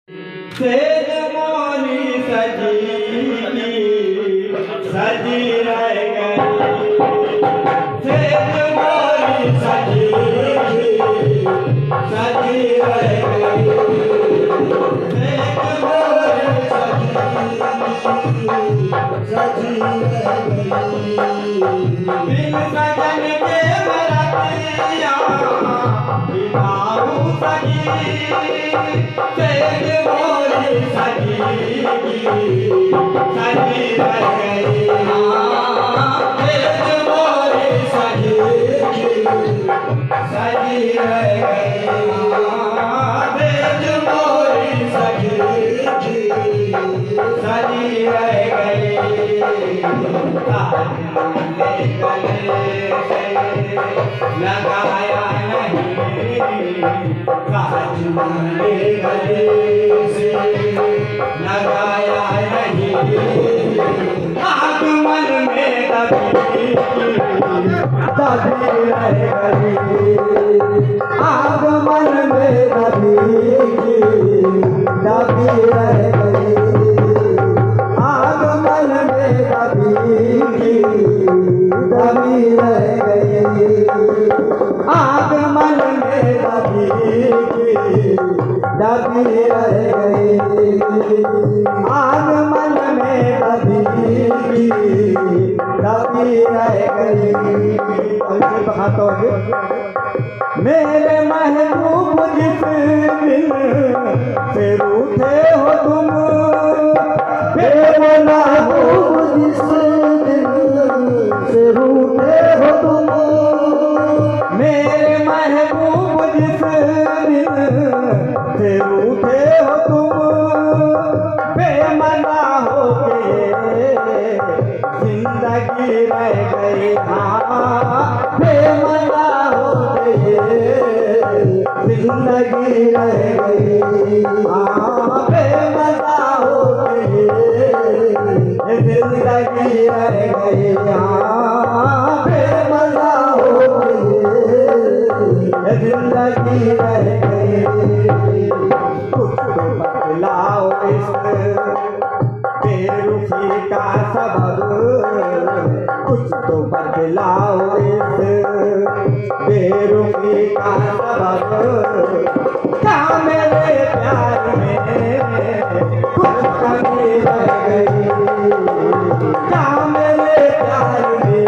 Says मोरी सजी रह गई, सेज मोरी सजी रह गई, सेज मोरी सजी रह गई। बिन सजन के बरतिया बिनाऊ सजी, सेज मोरी सजी रह गई। सेज मोरी सजी रह गई, सेज मोरी सजी रह गई। ताजमहल गले से लगाया नहीं, ताजमहल गले से लगाया नहीं, आगमन में दबी रह गई, आगमन में दबी रह गई, आगमन में दबी रह गई, आगमन में दबी रह गई, आगमन में दबी रह गई। मेरे महबूब जिस दिन से रूठे हो तुम, मेरे महबूब जिस दिन से रूठे हो तुम, मेरे महबूब जिस दिन से रूठे हो तुम, बेमना हो के जिंदगी रह गई। हाँ बेमना हो के जिंदगी रह गई, हाँ बेमना हो के जिंदगी रह गई, हाँ बेमना हो के जिंदगी रह गई। कुछ तो बतलाओ इस बेरुखी का सबब, कुछ तो बतलाओ इस बेरुखी का सबब, क्या मेरे प्यार में कुछ कमी रह गई, क्या मेरे प्यार में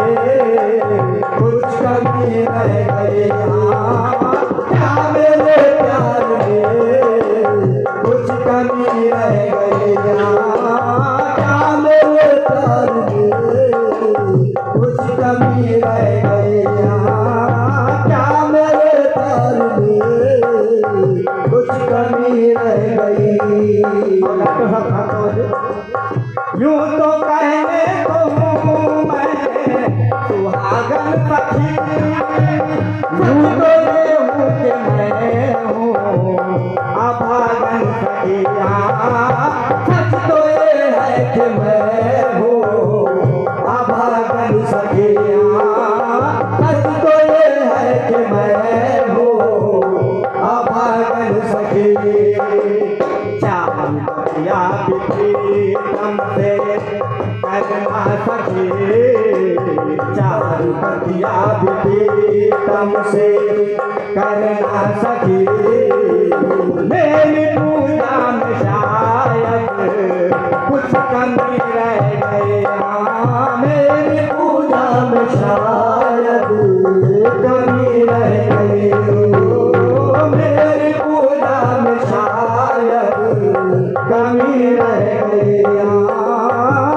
कुछ कमी रह गई, क्या मेरे प्यार में कुछ कमी रह गई, क्या मेरे प्यार में कुछ कमी रह गई, क्या मेरे प्यार में कुछ कमी रह गई। यूं तो कहने को हूँ मैं सुहागन सखी, यूं तो ये हूँ कि मैं हूँ अभागन सखी, सच तो ये है कि मैं हूँ अभागन सखी, सच तो ये है कि मैं हूँ अभागन सखी। चाहन या प्रीतम से करना सखी, चाहन या प्रीतम से करना सखी, मेरी पूजा में शायद कुछ कमी रह गई, मेरी पूजा में शायद कमी रह गई, मेरी पूजा में शायद कमी रह गई,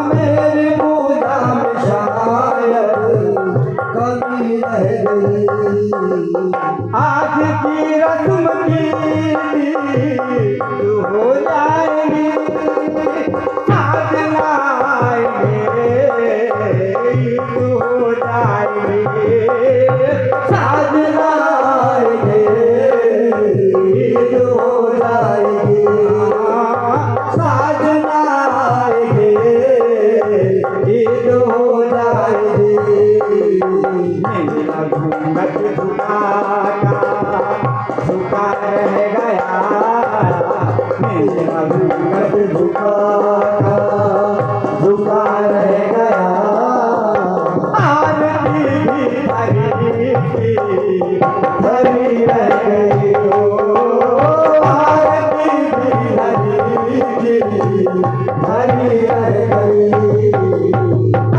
मेरी पूजा में शायद कमी रह गई। आज की रस्म की हो जाएगी, साजना आएंगे हो जाएंगे, साजना आएंगे हो जाएंगे, साजना आएंगे हो जाएंगे। मेरा घूंघट झुका रह गया, मेरा मेरा घूंघट झुका था, झुका रह गया। आरती भी धरी थी, धरी रह गई हो। आरती भी धरी थी, धरी रह गई।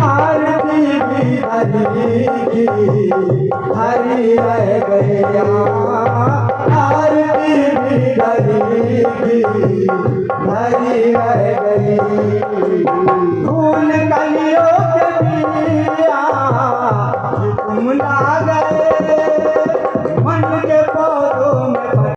आरती भी धरी थी, धरी रह गया। आरती भी धरी थी, धरी रह गई। फूल का